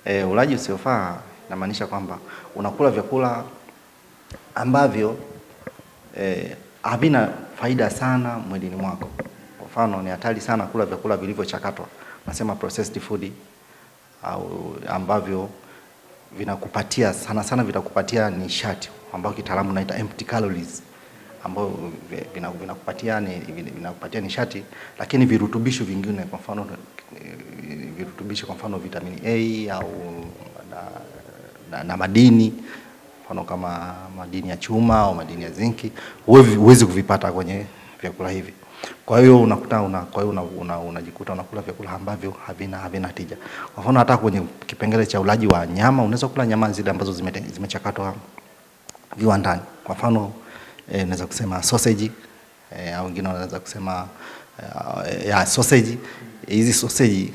Ulaji usiofaa inamaanisha kwamba unakula vyakula ambavyo havina faida sana mwilini mwako. Kwa mfano, ni hatari sana kula vyakula vilivyochakatwa, nasema processed food, au ambavyo vinakupatia sana vitakupatia nishati ambayo kitaalamu naita empty calories, ambao vinakupatia nishati, lakini virutubisho vingine, kwa mfano virutubisho, kwa mfano vitamini A au na madini, mfano kama madini ya chuma au madini ya zinki, huwezi kuvipata kwenye vyakula hivi. Kwa hiyo unajikuta unakula vyakula ambavyo havina tija. Kwa mfano, hata kwenye kipengele cha ulaji wa nyama, unaweza kula nyama zile ambazo zimechakatwa viwandani. Kwa mfano, naweza kusema sausage, au wengine wanaweza kusema sausage. Hizi sausage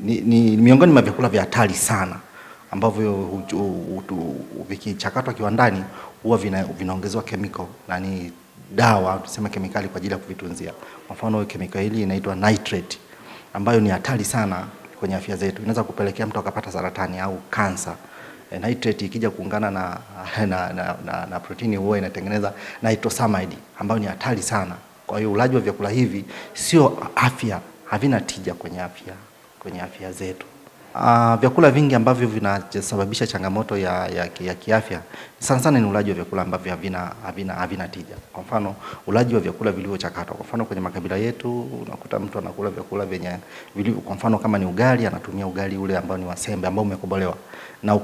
ni miongoni mwa vyakula vya hatari sana ambavyo vikichakatwa kiwandani huwa vinaongezewa chemical, na ni dawa, tuseme kemikali kwa ajili ya kuvitunzia. Kwa mfano, kemikali hili inaitwa nitrate, ambayo ni hatari sana kwenye afya zetu. Inaweza kupelekea mtu akapata saratani au kansa. Nitrate ikija kuungana na protini huwa inatengeneza nitrosamide, ambayo ni hatari sana. Kwa hiyo ulaji wa vyakula hivi sio havina tija kwenye afya zetu. Vyakula vingi ambavyo vinasababisha changamoto ya kiafya sana ni ulaji wa vyakula ambavyo havina tija. Kwa mfano, ulaji wa vyakula vilivyochakatwa. Kwa mfano, kwenye makabila yetu unakuta mtu anakula vyakula kwa mfano kama ni ugali, anatumia ugali ule ambao ni wa sembe, ambao umekobolewa. Na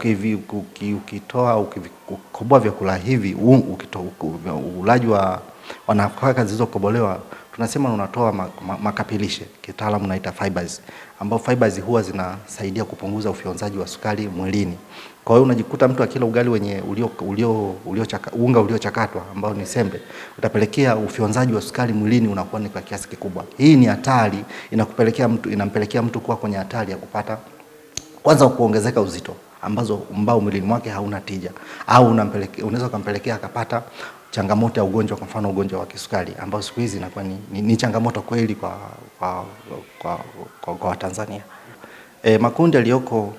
ukikoboa vyakula hivi, ulaji wa nafaka zilizokobolewa, tunasema unatoa makapilishe, kitaalamu naita fibers, ambao fibers huwa zinasaidia kupunguza ufyonzaji wa sukari mwilini. Kwa hiyo unajikuta mtu akila ugali wenye unga uliochakatwa ambao ni sembe, utapelekea ufyonzaji wa sukari mwilini unakuwa ni kwa kiasi kikubwa. Hii ni hatari, inampelekea mtu kuwa kwenye hatari ya kupata, kwanza, kuongezeka uzito ambao mwilini mwake hauna tija, au unaweza kumpelekea akapata changamoto ya ugonjwa, kwa mfano ugonjwa wa kisukari, ambao siku hizi inakuwa ni changamoto kweli kwa Watanzania. Makundi yaliyoko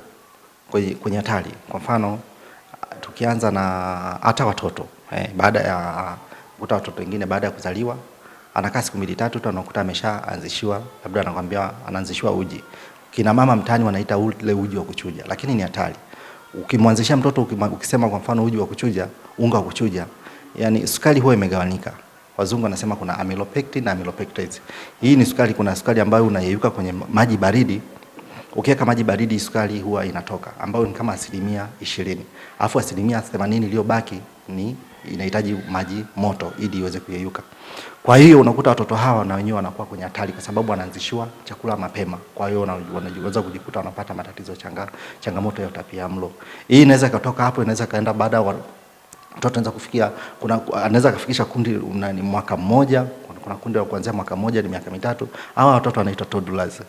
kwenye hatari, kwa mfano tukianza na hata watoto, baada ya watoto wengine baada ya kuzaliwa anakaa siku 2-3 tu anakuta ameshaanzishiwa, labda anakuambia anaanzishiwa uji. Kina mama mtaani wanaita ule uji wa kuchuja, lakini ni hatari. Ukimwanzishia mtoto ukisema kwa mfano uji wa kuchuja, unga wa kuchuja, yani sukari huwa imegawanyika. Wazungu wanasema kuna amylopectin na amylopectase. Hii ni sukari, kuna sukari ambayo unayeyuka kwenye maji baridi. Ukiweka maji baridi, sukari huwa inatoka, ambayo ni kama 20%. Alafu 80% iliyobaki inahitaji maji moto ili iweze kuyeyuka. Kwa hiyo unakuta watoto hawa na wenyewe wanakuwa kwenye hatari, kwa sababu wanaanzishiwa chakula mapema. Kwa hiyo wanaweza kujikuta wanapata matatizo changamoto ya utapiamlo. Hii inaweza kutoka hapo, inaweza kaenda baada mtoto anaweza kufikia, anaweza kufikisha kundi ni mwaka mmoja, kuna kundi la kuanzia mwaka mmoja ni miaka 3. Hawa watoto wanaitwa toddlers.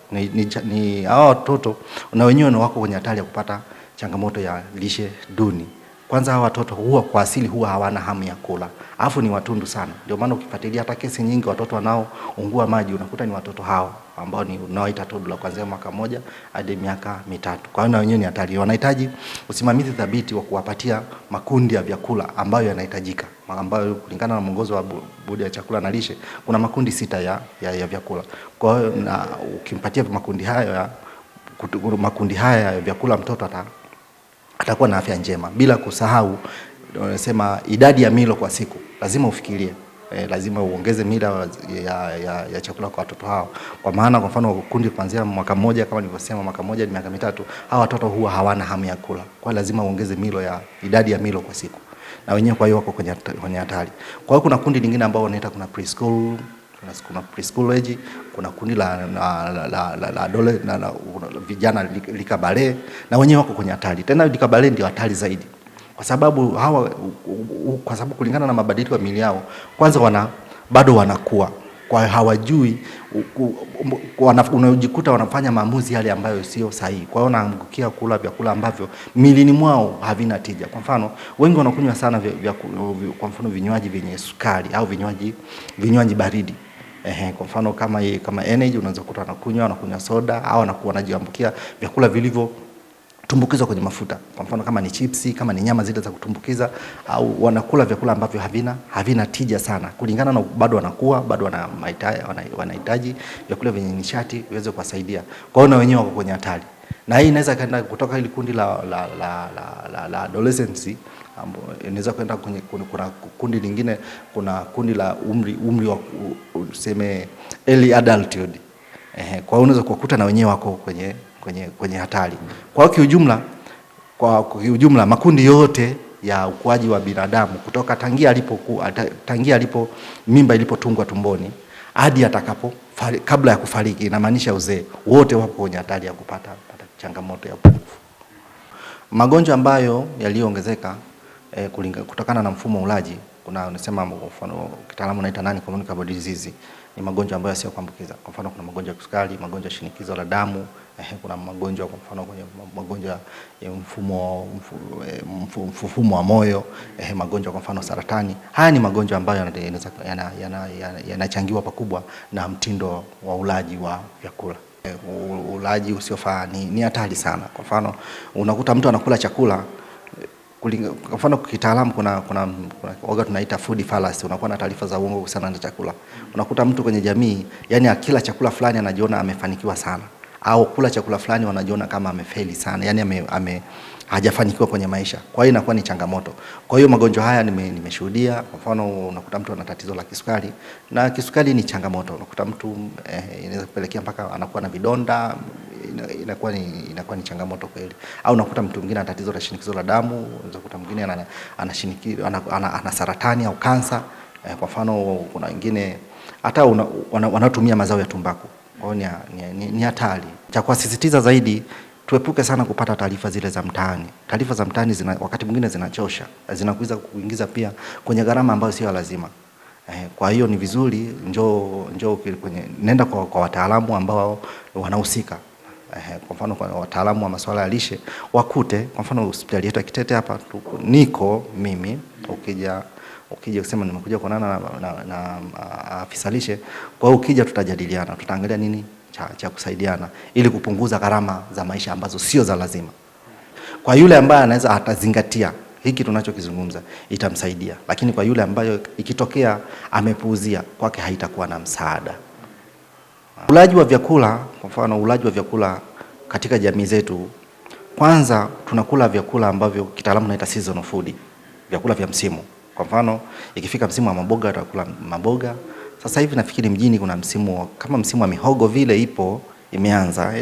Hawa watoto na wenyewe wako kwenye hatari ya kupata changamoto ya lishe duni. Kwanza hawa watoto kwa asili hawana hamu ya kula. Alafu ni watundu sana. Ndio maana ukifuatilia hata kesi nyingi watoto wanaoungua maji unakuta ni watoto hao ambao unaoita toddler, kuanzia mwaka mmoja hadi miaka 3. Kwa hiyo na wenyewe ni hatari. Wanahitaji usimamizi thabiti wa kuwapatia makundi ya vyakula ambayo yanahitajika, ambayo kulingana na mwongozo wa Bodi ya Chakula na Lishe kuna makundi 6 ya vyakula. Kwa hiyo na ukimpatia makundi haya ya vyakula, mtoto atakuwa na afya njema. Bila kusahau, wanasema idadi ya milo kwa siku lazima ufikirie. Lazima uongeze mila ya chakula kwa watoto hao. Kwa maana kwa mfano kundi kuanzia mwaka mmoja, kama nilivyosema mwaka mmoja ni miaka 3, hawa watoto hawana hamu ya kula. Kwa lazima uongeze idadi ya milo kwa siku. Na wenyewe kwa hiyo wako kwenye hatari. Kwa hiyo kuna kundi lingine ambao wanaita kuna preschool age, kuna kundi la vijana likabale, na wenyewe wako kwenye hatari. Tena likabale ndio hatari zaidi. Kwa sababu kulingana na mabadiliko ya miili yao, kwanza bado wanakuwa, kwa hawajui, unajikuta wanafanya maamuzi yale ambayo sio sahihi. Kwa hiyo wanaangukia kula vyakula ambavyo milini mwao havina tija. Kwa mfano, wengi wanakunywa sana kwa mfano vinywaji vyenye sukari au vinywaji baridi. Kwa mfano kama energy, unaweza kukuta wanakunywa soda, au wanajiambukia vyakula tumbukizwa kwenye mafuta. Kwa mfano kama ni chipsi, kama ni nyama zile za kutumbukiza, au wanakula vyakula ambavyo havina tija sana. Kulingana na bado wanakuwa, bado wanahitaji vyakula vyenye nishati viweze kuwasaidia. Kwa hiyo na wenyewe wako kwenye hatari. Na hii inaweza kaenda kutoka ile kundi la adolescence, inaweza kwenda kwenye kuna kundi lingine, kuna kundi la umri wa useme early adulthood. Kwa hiyo unaweza kukuta na wenyewe wako kwenye hatari. Kwa kiujumla makundi yote ya ukuaji wa binadamu kutoka tangia alipo mimba ilipotungwa tumboni hadi kabla ya kufariki, inamaanisha uzee, wote wapo kwenye hatari ya kupata changamoto ya upungufu. Magonjwa ambayo yaliyoongezeka kutokana na mfumo wa ulaji, kuna unasema mfano kitaalamu naita non-communicable disease, ni magonjwa ambayo sio kuambukiza. Kwa mfano kuna magonjwa ya kisukari, magonjwa ya shinikizo la damu, kuna magonjwa kwa mfano kwenye magonjwa ya mfumo wa moyo, magonjwa kwa mfano saratani. Haya ni magonjwa ambayo yanachangiwa pakubwa na mtindo wa ulaji wa vyakula. Ulaji usiofaa ni hatari sana. Kwa mfano unakuta mtu anakula chakula, kwa mfano kitaalamu kuna waga tunaita food fallacy, unakuwa na taarifa za uongo kuhusiana na chakula. Unakuta mtu kwenye jamii, yani akila chakula fulani anajiona amefanikiwa sana, au kula chakula fulani wanajiona kama amefeli sana, yani hajafanikiwa kwenye maisha. Kwa hiyo inakuwa ni changamoto. Kwa hiyo magonjwa haya nimeshuhudia. Kwa mfano unakuta mtu ana tatizo la kisukari, na kisukari ni changamoto. Unakuta mtu inaweza kupelekea mpaka anakuwa na vidonda, inakuwa ni changamoto kweli. Au unakuta mtu mwingine ana tatizo la shinikizo la damu, unaweza kukuta mwingine ana saratani au kansa. Kwa mfano kuna wengine hata wanatumia mazao ya tumbaku. Kwa hiyo ni hatari. Cha kuasisitiza zaidi, tuepuke sana kupata taarifa zile za mtaani. Taarifa za mtaani wakati mwingine zinachosha, zinakuweza kuingiza pia kwenye gharama ambayo sio lazima. Kwa hiyo ni vizuri njoo nenda kwa wataalamu ambao wanahusika. Kwa mfano kwa wataalamu wa masuala ya lishe wakute. Kwa mfano hospitali yetu ya Kitete hapa niko mimi, ukija kusema nimekuja kuonana na afisa lishe, kwa hiyo ukija tutajadiliana, tutaangalia nini cha kusaidiana ili kupunguza gharama za maisha ambazo sio za lazima. Kwa yule ambaye anaweza atazingatia hiki tunachokizungumza itamsaidia, lakini kwa yule ambayo ikitokea amepuuzia, kwake haitakuwa na msaada. Ulaji wa vyakula, kwa mfano ulaji wa vyakula katika jamii zetu, kwanza tunakula vyakula ambavyo kitaalamu naita seasonal food, vyakula vya msimu. Kwa mfano ikifika msimu wa maboga tutakula maboga. Sasa hivi nafikiri mjini kuna kama msimu wa mihogo vile imeanza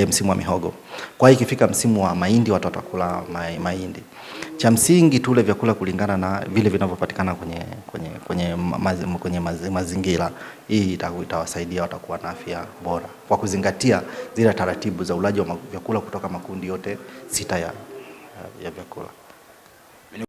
msimu wa mihogo. Kwa hiyo ikifika msimu wa mahindi watu watakula mahindi. Cha msingi tule vyakula kulingana na vile vinavyopatikana kwenye mazingira. Hii itawasaidia watakuwa na afya bora kwa kuzingatia zile taratibu za ulaji wa vyakula kutoka makundi yote 6 ya vyakula.